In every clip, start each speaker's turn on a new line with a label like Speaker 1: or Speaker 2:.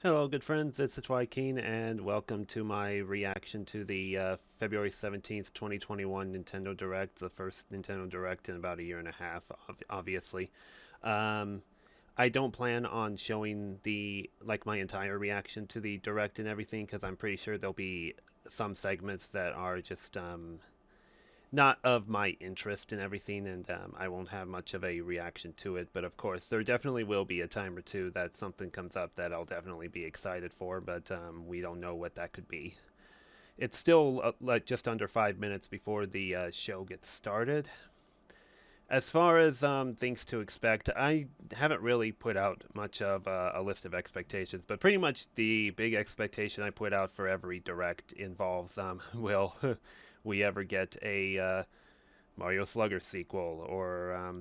Speaker 1: Hello, good friends. It's FiyahKitteh, and welcome to my reaction to the February 17th, 2021 Nintendo Direct, the first Nintendo Direct in about a year and a half, obviously. Um, I don't plan on showing my entire reaction to the Direct and everything, because I'm pretty sure there'll be some segments that are just not of my interest and everything, and I won't have much of a reaction to it. But of course, there definitely will be a time or two that something comes up that I'll definitely be excited for, but we don't know what that could be. It's still like just under 5 minutes before the show gets started. As far as things to expect, I haven't really put out much of a list of expectations, but pretty much the big expectation I put out for every Direct involves, will we ever get a Mario Slugger sequel, or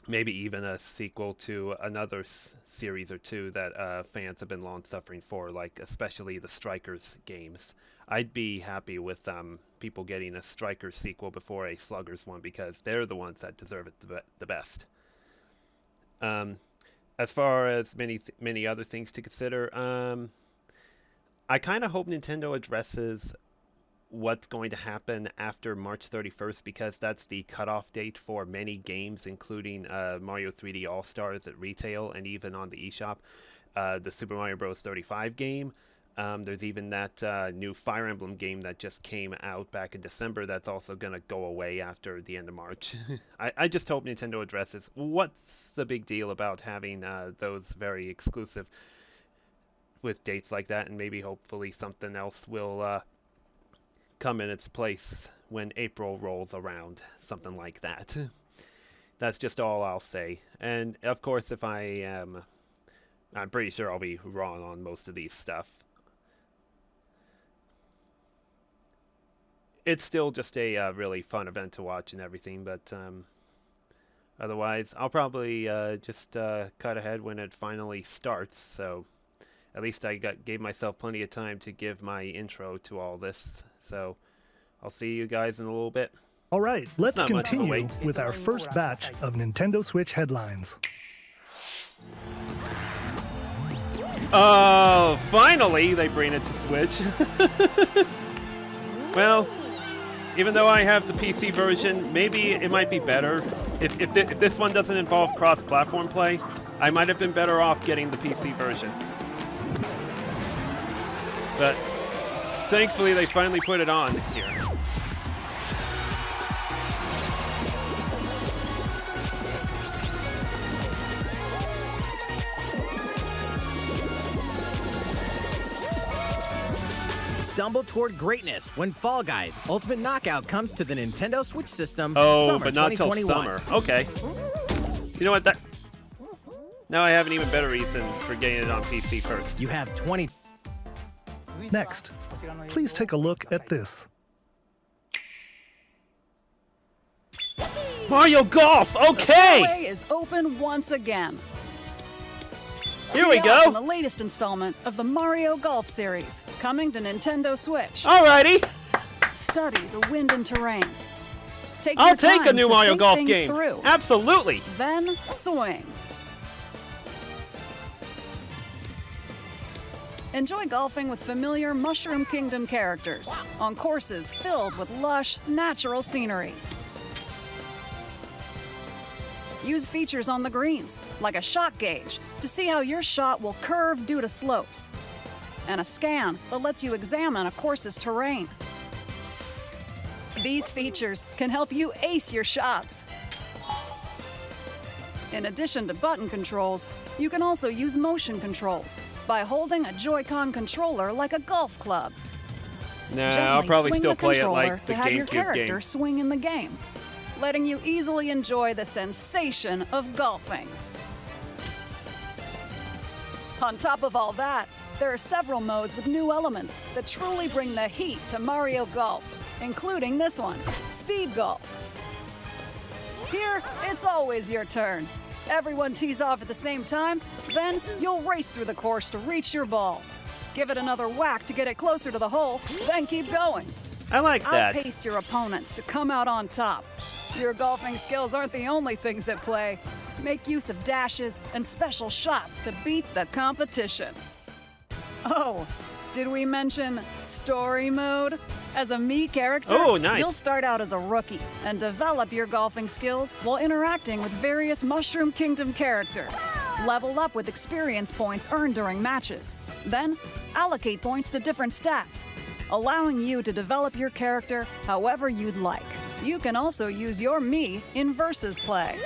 Speaker 1: maybe even a sequel to another series or two that fans have been long suffering for, like especially the Strikers games. I'd be happy with people getting a Strikers sequel before a Sluggers one, because they're the ones that deserve it the best. As far as many other things to consider, I kind of hope Nintendo addresses what's going to happen after March 31st, because that's the cutoff date for many games, including Mario 3D All-Stars at retail and even on the eShop. The Super Mario Bros. 35 game. There's even that new Fire Emblem game that just came out back in December that's also going to go away after the end of March. I just hope Nintendo addresses what's the big deal about having those very exclusive with dates like that, and maybe hopefully something else will come in its place when April rolls around, something like that. That's just all I'll say. And of course, if I am, I'm pretty sure I'll be wrong on most of these stuff. It's still just a really fun event to watch and everything, but otherwise, I'll probably just cut ahead when it finally starts, so at least I gave myself plenty of time to give my intro to all this. So I'll see you guys in a little bit.
Speaker 2: All right, let's
Speaker 1: not much of a
Speaker 2: continue
Speaker 1: wait.
Speaker 2: with our first batch of Nintendo Switch headlines.
Speaker 1: Oh, finally they bring it to Switch. Well, even though I have the PC version, maybe it might be better. If this one doesn't involve cross-platform play, I might have been better off getting the PC version. But thankfully, they finally put it on here.
Speaker 3: Stumble toward greatness when Fall Guys Ultimate Knockout comes to the Nintendo Switch system.
Speaker 1: Oh,
Speaker 3: summer
Speaker 1: but not till
Speaker 3: 2021.
Speaker 1: summer. Okay. You know what? Now I have an even better reason for getting it on PC first.
Speaker 3: You have 20.
Speaker 2: Next, please take a look at this.
Speaker 1: Mario Golf. Okay.
Speaker 4: Subway is open once again.
Speaker 1: Here we
Speaker 4: In the
Speaker 1: go.
Speaker 4: latest installment of the Mario Golf series, coming to Nintendo Switch.
Speaker 1: Alrighty.
Speaker 4: Study the wind and terrain. Take
Speaker 1: I'll
Speaker 4: your
Speaker 1: take a
Speaker 4: time
Speaker 1: new
Speaker 4: to
Speaker 1: Mario
Speaker 4: think
Speaker 1: Golf
Speaker 4: things
Speaker 1: game.
Speaker 4: through.
Speaker 1: Absolutely.
Speaker 4: Then swing. Enjoy golfing with familiar Mushroom Kingdom characters on courses filled with lush, natural scenery. Use features on the greens, like a shot gauge, to see how your shot will curve due to slopes, and a scan that lets you examine a course's terrain. These features can help you ace your shots. In addition to button controls, you can also use motion controls by holding a Joy-Con controller like a golf club.
Speaker 1: Nah, I'll
Speaker 4: Gently
Speaker 1: probably
Speaker 4: swing
Speaker 1: still
Speaker 4: the
Speaker 1: play it
Speaker 4: controller
Speaker 1: like the
Speaker 4: to have your
Speaker 1: GameCube
Speaker 4: character
Speaker 1: game.
Speaker 4: swing in the game, letting you easily enjoy the sensation of golfing. On top of all that, there are several modes with new elements that truly bring the heat to Mario Golf, including this one, Speed Golf. Here, it's always your turn. Everyone tees off at the same time, then you'll race through the course to reach your ball. Give it another whack to get it closer to the hole, then keep going.
Speaker 1: I like that.
Speaker 4: Outpace your opponents to come out on top. Your golfing skills aren't the only things at play. Make use of dashes and special shots to beat the competition. Oh, did we mention story mode? As a Mii character,
Speaker 1: Oh, nice.
Speaker 4: you'll start out as a rookie and develop your golfing skills while interacting with various Mushroom Kingdom characters. Level up with experience points earned during matches. Then, allocate points to different stats, allowing you to develop your character however you'd like. You can also use your Mii in versus play.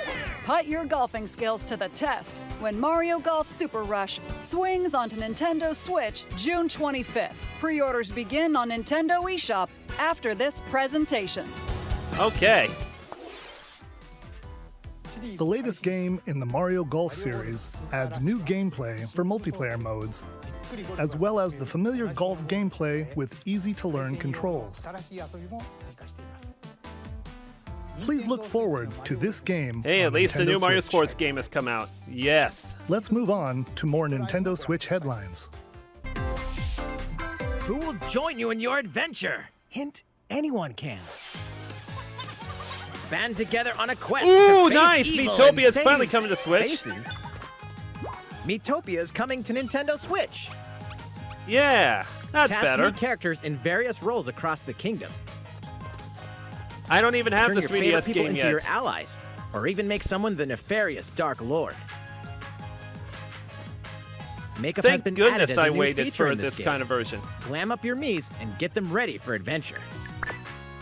Speaker 4: Put your golfing skills to the test when Mario Golf Super Rush swings onto Nintendo Switch June 25th. Pre-orders begin on Nintendo eShop after this presentation.
Speaker 1: Okay.
Speaker 2: The latest game in the Mario Golf series adds new gameplay for multiplayer modes, as well as the familiar golf gameplay with easy-to-learn controls. Please look forward to this game.
Speaker 1: Hey,
Speaker 2: on
Speaker 1: at least the
Speaker 2: Nintendo
Speaker 1: new Mario
Speaker 2: Switch.
Speaker 1: Sports game has come out. Yes.
Speaker 2: Let's move on to more Nintendo Switch headlines.
Speaker 3: Who will join you in your adventure? Hint, anyone can. Band together on a quest to
Speaker 1: Ooh,
Speaker 3: face
Speaker 1: nice!
Speaker 3: evil
Speaker 1: Metopia
Speaker 3: and
Speaker 1: is
Speaker 3: save
Speaker 1: finally coming to Switch.
Speaker 3: faces. Metopia is coming to Nintendo Switch.
Speaker 1: Yeah, that's
Speaker 3: Cast
Speaker 1: better.
Speaker 3: new characters in various roles across the kingdom.
Speaker 1: I don't even have
Speaker 3: Turn
Speaker 1: the
Speaker 3: your favorite
Speaker 1: 3DS
Speaker 3: people
Speaker 1: game
Speaker 3: into
Speaker 1: yet.
Speaker 3: your allies, or even make someone the nefarious Dark Lord. Makeup has
Speaker 1: Thank
Speaker 3: been added
Speaker 1: goodness
Speaker 3: as a
Speaker 1: I
Speaker 3: new
Speaker 1: waited
Speaker 3: feature
Speaker 1: for
Speaker 3: in
Speaker 1: this
Speaker 3: game.
Speaker 1: kind of version.
Speaker 3: Glam up your Miis and get them ready for adventure.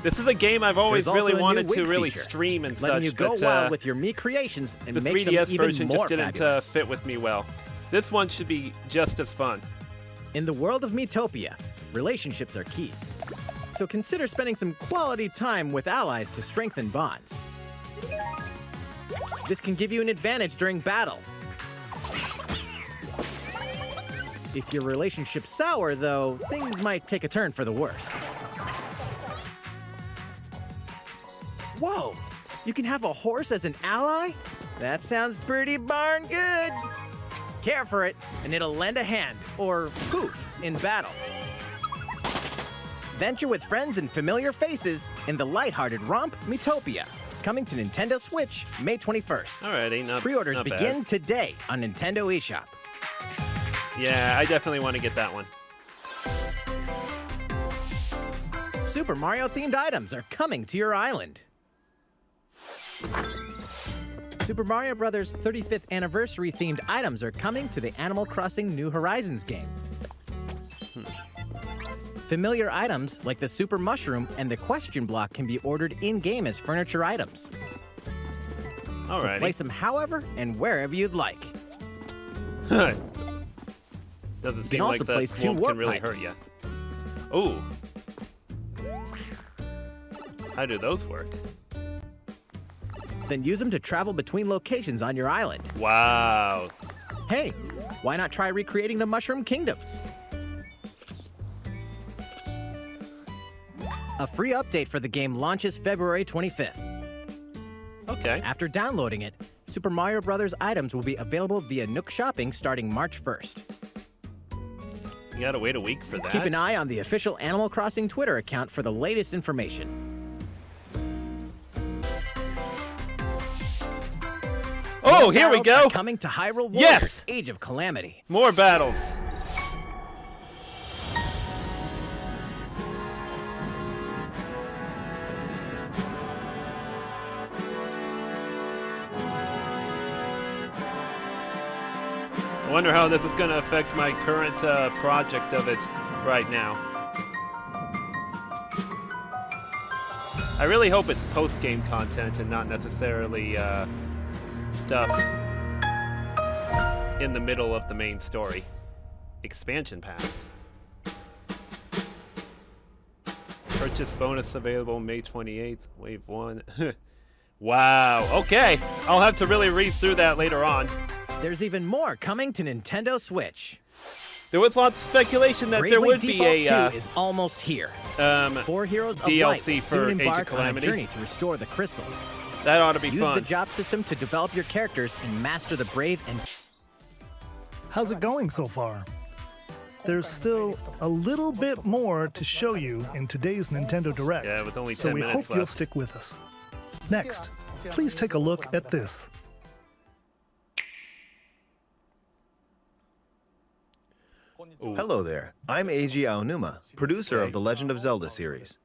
Speaker 1: This is a game I've always
Speaker 3: There's also
Speaker 1: really
Speaker 3: a new
Speaker 1: wanted to
Speaker 3: wig
Speaker 1: really
Speaker 3: feature,
Speaker 1: stream and
Speaker 3: letting
Speaker 1: such,
Speaker 3: you go
Speaker 1: but
Speaker 3: wild with your Mii creations and
Speaker 1: the
Speaker 3: make
Speaker 1: 3DS
Speaker 3: them even
Speaker 1: version
Speaker 3: more
Speaker 1: just didn't
Speaker 3: fabulous.
Speaker 1: fit with me well. This one should be just as fun.
Speaker 3: In the world of Metopia, relationships are key. So consider spending some quality time with allies to strengthen bonds. This can give you an advantage during battle. If your relationship's sour, though, things might take a turn for the worse. Whoa! You can have a horse as an ally? That sounds pretty darn good! Care for it, and it'll lend a hand, or poof, in battle. Venture with friends and familiar faces in the lighthearted romp Metopia. Coming to Nintendo Switch May 21st.
Speaker 1: Alrighty, not
Speaker 3: Pre-orders
Speaker 1: not bad.
Speaker 3: begin today on Nintendo eShop.
Speaker 1: Yeah, I definitely want to get that one.
Speaker 3: Super Mario themed items are coming to your island. Super Mario Bros. 35th anniversary themed items are coming to the Animal Crossing New Horizons game. Familiar items like the Super Mushroom and the Question Block can be ordered in-game as furniture items. So
Speaker 1: Alrighty.
Speaker 3: place them however and wherever you'd like.
Speaker 1: Doesn't
Speaker 3: can
Speaker 1: seem
Speaker 3: also
Speaker 1: like that
Speaker 3: place 2
Speaker 1: swamp
Speaker 3: warp
Speaker 1: can really
Speaker 3: pipes.
Speaker 1: hurt you. Ooh. How do those work?
Speaker 3: Then use them to travel between locations on your island.
Speaker 1: Wow.
Speaker 3: Hey, why not try recreating the Mushroom Kingdom? A free update for the game launches February 25th.
Speaker 1: Okay.
Speaker 3: After downloading it, Super Mario Bros. Items will be available via Nook Shopping starting March 1st.
Speaker 1: You gotta wait a week for that.
Speaker 3: Keep an eye on the official Animal Crossing Twitter account for the latest information.
Speaker 1: Oh, here we
Speaker 3: Battles
Speaker 1: go.
Speaker 3: are coming to Hyrule Warriors,
Speaker 1: Yes!
Speaker 3: Age of Calamity.
Speaker 1: More battles. I wonder how this is going to affect my current project of it right now. I really hope it's post-game content and not necessarily stuff in the middle of the main story. Expansion pass. Purchase bonus available May 28th, Wave 1. Wow, okay. I'll have to really read through that later on.
Speaker 3: There's even more coming to Nintendo Switch.
Speaker 1: There was lots of speculation that there
Speaker 3: Bravely
Speaker 1: would be
Speaker 3: Default
Speaker 1: a
Speaker 3: 2 is almost here. 4 heroes of
Speaker 1: DLC
Speaker 3: light will
Speaker 1: for
Speaker 3: soon
Speaker 1: Age of
Speaker 3: embark on a
Speaker 1: Calamity.
Speaker 3: journey to restore the crystals.
Speaker 1: that ought to be
Speaker 3: Use
Speaker 1: fun.
Speaker 3: the job system to develop your characters and master the brave and...
Speaker 2: How's it going so far? There's still a little bit more to show you in today's Nintendo Direct,
Speaker 1: Yeah, with only
Speaker 2: so
Speaker 1: 10
Speaker 2: we
Speaker 1: minutes
Speaker 2: hope you'll
Speaker 1: left.
Speaker 2: stick with us. Next, please take a look at this.
Speaker 5: Hello there, I'm Eiji Aonuma, producer of the Legend of Zelda series.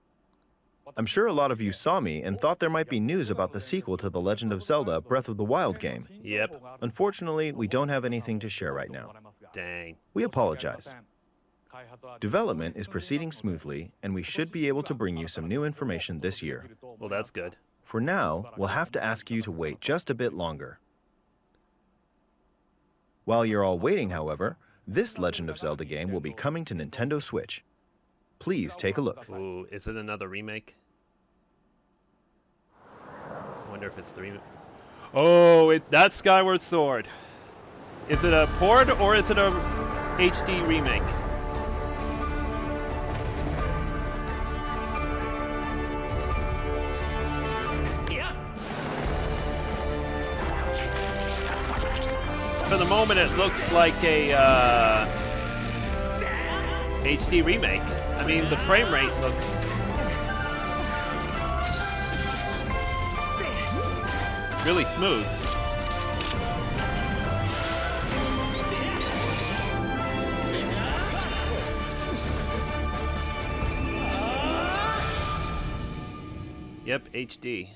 Speaker 5: I'm sure a lot of you saw me and thought there might be news about the sequel to the Legend of Zelda Breath of the Wild game.
Speaker 1: Yep.
Speaker 5: Unfortunately, we don't have anything to share right now.
Speaker 1: Dang.
Speaker 5: We apologize. Development is proceeding smoothly, and we should be able to bring you some new information this year.
Speaker 1: Well, that's good.
Speaker 5: For now, we'll have to ask you to wait just a bit longer. While you're all waiting, however, this Legend of Zelda game will be coming to Nintendo Switch. Please take a look.
Speaker 1: Ooh, is it another remake? Wonder if it's the remake. Oh, that's Skyward Sword. Is it a port or is it a HD remake? For the moment, it looks like a HD remake. I mean, the frame rate looks really smooth. Yep, HD.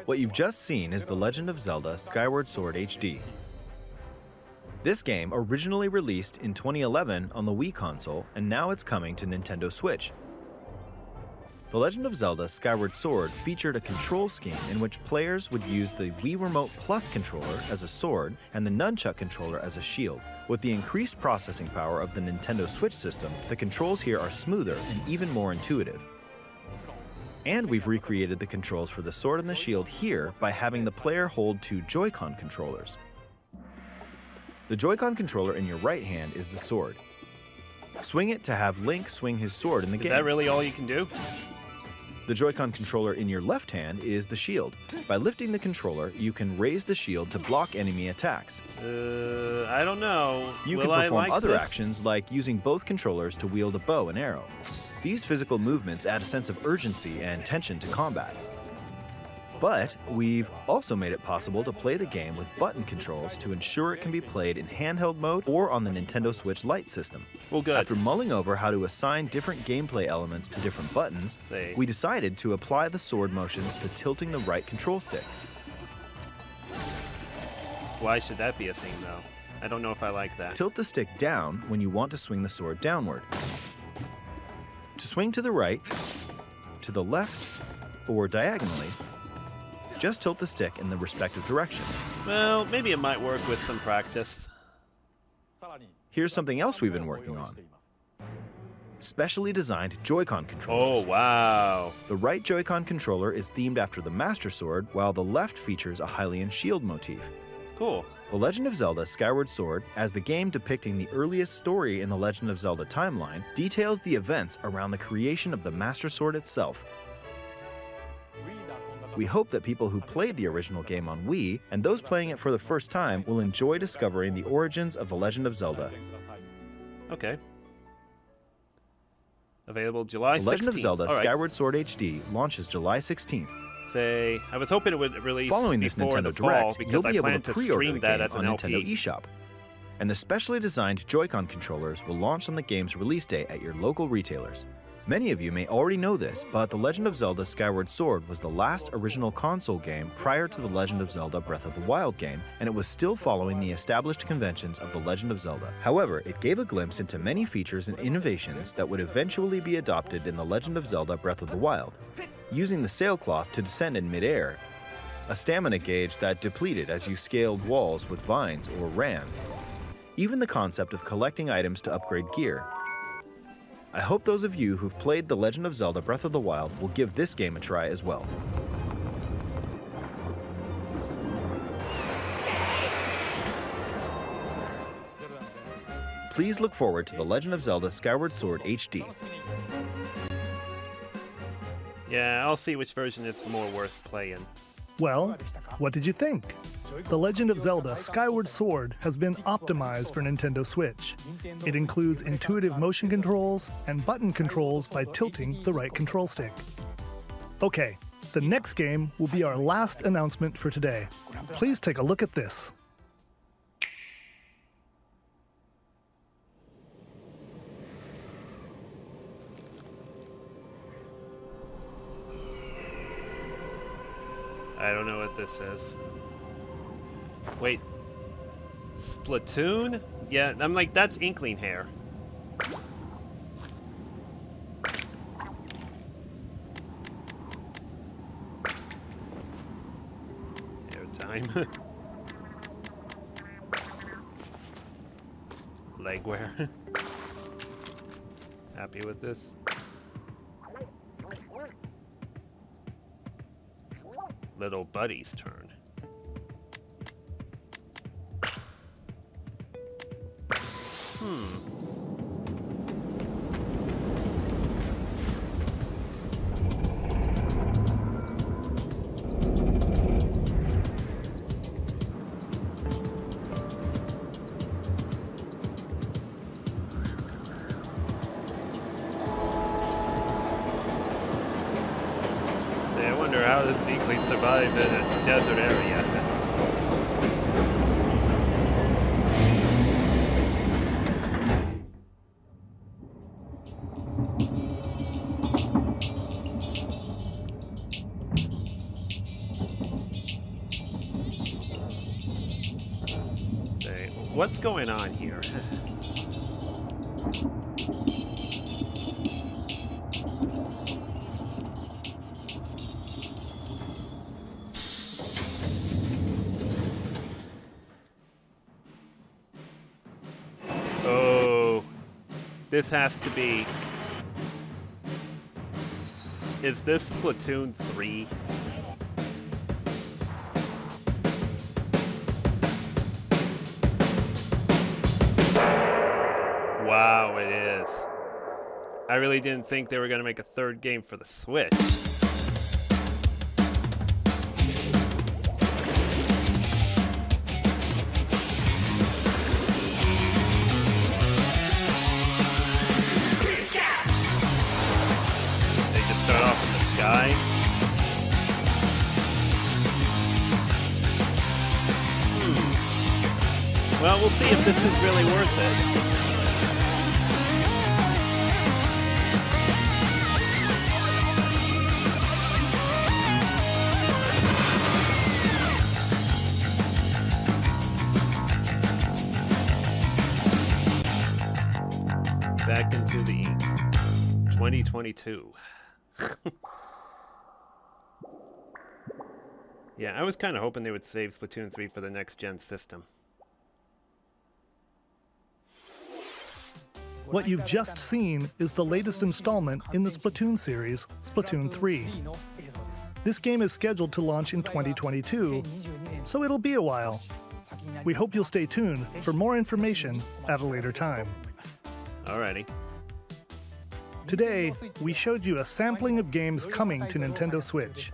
Speaker 5: What you've just seen is The Legend of Zelda Skyward Sword HD. This game originally released in 2011 on the Wii console, and now it's coming to Nintendo Switch. The Legend of Zelda Skyward Sword featured a control scheme in which players would use the Wii Remote Plus controller as a sword and the Nunchuck controller as a shield. With the increased processing power of the Nintendo Switch system, the controls here are smoother and even more intuitive. And we've recreated the controls for the sword and the shield here by having the player hold two Joy-Con controllers. The Joy-Con controller in your right hand is the sword. Swing it to have Link swing his sword in the game.
Speaker 1: Is that really all you can do?
Speaker 5: The Joy-Con controller in your left hand is the shield. By lifting the controller, you can raise the shield to block enemy attacks.
Speaker 1: I don't know.
Speaker 5: You
Speaker 1: Will
Speaker 5: can
Speaker 1: I
Speaker 5: perform
Speaker 1: like
Speaker 5: other
Speaker 1: this?
Speaker 5: actions like using both controllers to wield a bow and arrow. These physical movements add a sense of urgency and tension to combat. But we've also made it possible to play the game with button controls to ensure it can be played in handheld mode or on the Nintendo Switch Lite system.
Speaker 1: Well, good.
Speaker 5: After mulling over how to assign different gameplay elements to different buttons,
Speaker 1: Say.
Speaker 5: we decided to apply the sword motions to tilting the right control stick.
Speaker 1: Why should that be a thing, though? I don't know if I like that.
Speaker 5: Tilt the stick down when you want to swing the sword downward. To swing to the right, to the left, or diagonally, just tilt the stick in the respective direction.
Speaker 1: Well, maybe it might work with some practice.
Speaker 5: Here's something else we've been working on. Specially designed Joy-Con controllers.
Speaker 1: Oh, wow.
Speaker 5: The right Joy-Con controller is themed after the Master Sword, while the left features a Hylian shield motif.
Speaker 1: Cool.
Speaker 5: The Legend of Zelda Skyward Sword, as the game depicting the earliest story in the Legend of Zelda timeline, details the events around the creation of the Master Sword itself. We hope that people who played the original game on Wii and those playing it for the first time will enjoy discovering the origins of The Legend of Zelda.
Speaker 1: Okay. Available July 16th.
Speaker 5: The Legend of Zelda
Speaker 1: All right.
Speaker 5: Skyward Sword HD launches July 16th.
Speaker 1: Say, I was hoping it would release
Speaker 5: Following this
Speaker 1: before the
Speaker 5: Nintendo
Speaker 1: fall
Speaker 5: Direct,
Speaker 1: because
Speaker 5: you'll
Speaker 1: I
Speaker 5: be able
Speaker 1: plan
Speaker 5: to
Speaker 1: to
Speaker 5: pre-order
Speaker 1: stream
Speaker 5: the
Speaker 1: that
Speaker 5: game
Speaker 1: as
Speaker 5: on
Speaker 1: an
Speaker 5: Nintendo
Speaker 1: LP.
Speaker 5: eShop. And the specially designed Joy-Con controllers will launch on the game's release day at your local retailers. Many of you may already know this, but The Legend of Zelda Skyward Sword was the last original console game prior to The Legend of Zelda Breath of the Wild game, and it was still following the established conventions of The Legend of Zelda. However, it gave a glimpse into many features and innovations that would eventually be adopted in The Legend of Zelda Breath of the Wild. Using the sailcloth to descend in midair, a stamina gauge that depleted as you scaled walls with vines or ran, even the concept of collecting items to upgrade gear. I hope those of you who've played The Legend of Zelda Breath of the Wild will give this game a try as well. Please look forward to The Legend of Zelda Skyward Sword HD.
Speaker 1: Yeah, I'll see which version is more worth playing.
Speaker 2: Well, what did you think? The Legend of Zelda Skyward Sword has been optimized for Nintendo Switch. It includes intuitive motion controls and button controls by tilting the right control stick. Okay, the next game will be our last announcement for today. Please take a look at this.
Speaker 1: I don't know what this is. Wait. Splatoon? Yeah, I'm like, that's Inkling hair. Airtime. Legwear. Happy with this? Little buddy's turn. I wonder how does Inkling survive in a desert area? Say, what's going on here? Oh, this has to be. Is this Splatoon 3? Wow, it is. I really didn't think they were going to make a third game for the Switch. They just start off in the sky. Well, we'll see if this is really worth it. Back into the 2022. Yeah, I was kind of hoping they would save Splatoon 3 for the next-gen system.
Speaker 2: What you've just seen is the latest installment in the Splatoon series, Splatoon 3. This game is scheduled to launch in 2022, so it'll be a while. We hope you'll stay tuned for more information at a later time.
Speaker 1: Alrighty.
Speaker 2: Today, we showed you a sampling of games coming to Nintendo Switch.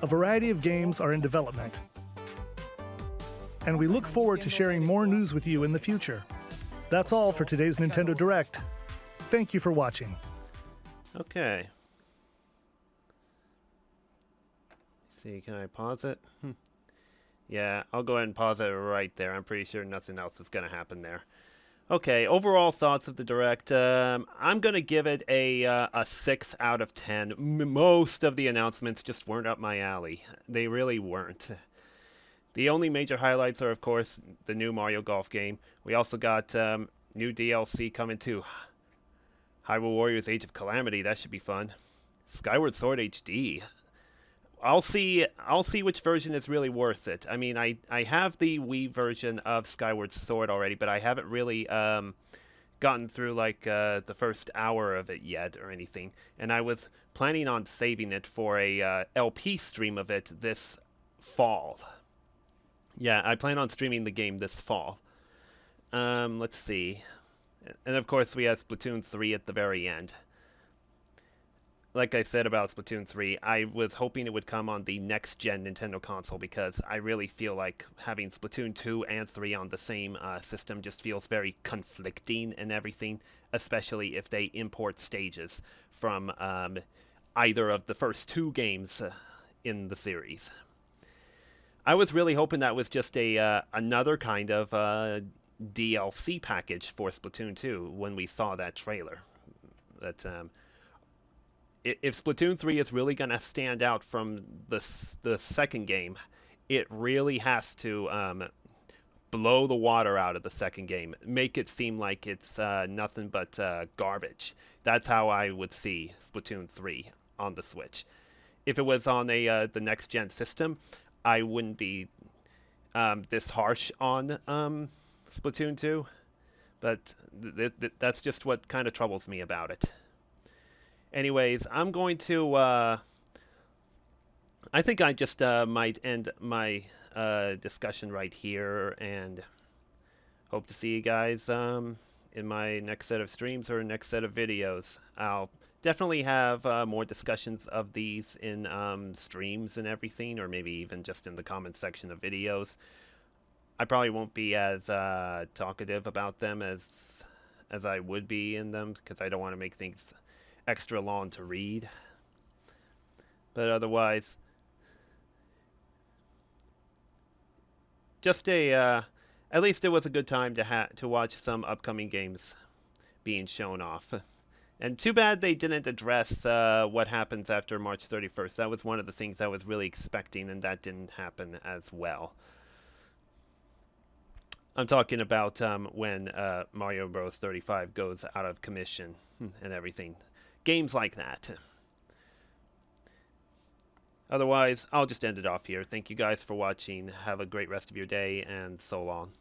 Speaker 2: A variety of games are in development. And we look forward to sharing more news with you in the future. That's all for today's Nintendo Direct. Thank you for watching.
Speaker 1: Okay. See, can I pause it? Yeah, I'll go ahead and pause it right there. I'm pretty sure nothing else is going to happen there. Okay, overall thoughts of the Direct. I'm going to give it a 6 out of 10. Most of the announcements just weren't up my alley. They really weren't. The only major highlights are, of course, the new Mario Golf game. We also got new DLC coming too. Hyrule Warriors Age of Calamity, that should be fun. Skyward Sword HD. I'll see which version is really worth it. I mean, I have the Wii version of Skyward Sword already, but I haven't really gotten through like the first hour of it yet or anything. And I was planning on saving it for a LP stream of it this fall. Yeah, I plan on streaming the game this fall. Let's see. And of course we have Splatoon 3 at the very end. Like I said about Splatoon 3, I was hoping it would come on the next-gen Nintendo console because I really feel like having Splatoon 2 and 3 on the same system just feels very conflicting and everything, especially if they import stages from either of the first two games in the series. I was really hoping that was just another kind of DLC package for Splatoon 2 when we saw that trailer. But if Splatoon 3 is really going to stand out from the second game, it really has to blow the water out of the second game. Make it seem like it's nothing but garbage. That's how I would see Splatoon 3 on the Switch. If it was on the next-gen system, I wouldn't be this harsh on Splatoon 2. But that's just what kind of troubles me about it. Anyways, I'm going to... I think I just might end my discussion right here, and hope to see you guys in my next set of streams or next set of videos. I'll definitely have more discussions of these in streams and everything, or maybe even just in the comment section of videos. I probably won't be as talkative about them as I would be in them, because I don't want to make things extra long to read. But otherwise, just at least it was a good time to watch some upcoming games being shown off. And too bad they didn't address what happens after March 31st. That was one of the things I was really expecting, and that didn't happen as well. I'm talking about when Mario Bros. 35 goes out of commission and everything. Games like that. Otherwise, I'll just end it off here. Thank you guys for watching. Have a great rest of your day, and so long.